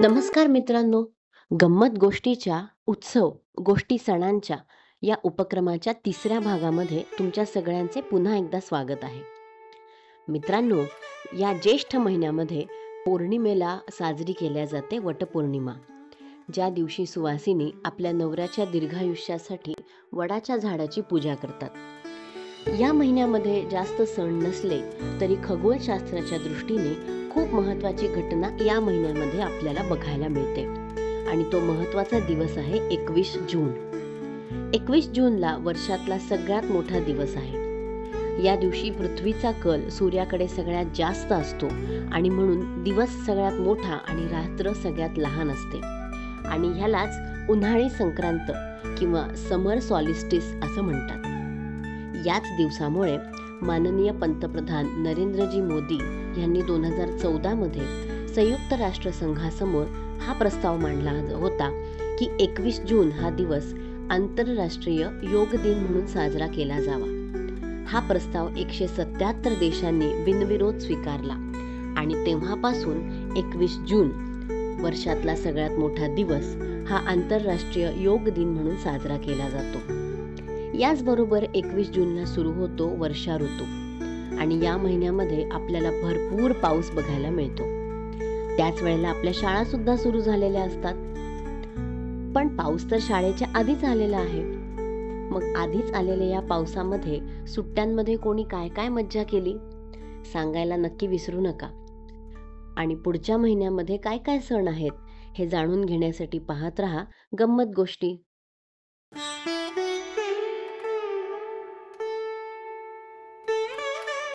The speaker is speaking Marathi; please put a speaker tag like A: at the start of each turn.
A: नमस्कार मित्रांनो. गंमत गोष्टीच्या उत्सव गोष्टी सणांच्या या उपक्रमाच्या तिसऱ्या भागामध्ये तुमच्या सगळ्यांचे पुन्हा एकदा स्वागत आहे. मित्रांनो, या ज्येष्ठ महिन्यामध्ये पौर्णिमेला साजरी केल्या जाते वटपौर्णिमा, ज्या दिवशी सुवासिनी आपल्या नवऱ्याच्या दीर्घायुष्यासाठी वडाच्या झाडाची पूजा करतात. या महिन्यामध्ये जास्त सण नसले तरी खगोलशास्त्राच्या दृष्टीने खूप महत्त्वाची घटना या महिन्यामध्ये आपल्याला बघायला मिळते आणि तो महत्त्वाचा दिवस आहे 21 जून. 21 जूनला वर्षातला सगळ्यात मोठा दिवस आहे. या दिवशी पृथ्वीचा कल सूर्याकडे सगळ्यात जास्त असतो आणि म्हणून दिवस सगळ्यात मोठा आणि रात्र सगळ्यात लहान असते आणि ह्यालाच उन्हाळी संक्रांत किंवा समर सॉलिस्टिस असं म्हणतात. याच दिवसामुळे माननीय पंतप्रधान नरेंद्रजी मोदी यांनी 2014 मध्ये संयुक्त राष्ट्रसंघासमोर हा प्रस्ताव मांडला होता की 21 जून हा दिवस आंतरराष्ट्रीय योग दिन म्हणून साजरा केला जावा. हा प्रस्ताव 177 देशांनी बिनविरोध स्वीकारला आणि तेव्हापासून 21 जून वर्षातला सगळ्यात मोठा दिवस हा आंतरराष्ट्रीय योग दिन म्हणून साजरा केला जातो. याचबरोबर 21 जूनला सुरू होतो वर्षा ऋतू आणि या महिन्यामध्ये आपल्याला भरपूर पाऊस बघायला मिळतो. त्याच वेळेला आपल्या शाळा सुद्धा सुरू झालेल्या असतात. पण पाऊस तर शाळेच्या आधीच आलेला आहे. मग आधीच आलेल्या या पावसामध्ये सुट्ट्यांमध्ये कोणी काय काय मज्जा केली सांगायला नक्की विसरू नका. आणि पुढच्या महिन्यामध्ये काय काय सण आहेत हे जाणून घेण्यासाठी पाहत रहा गंमत गोष्टी.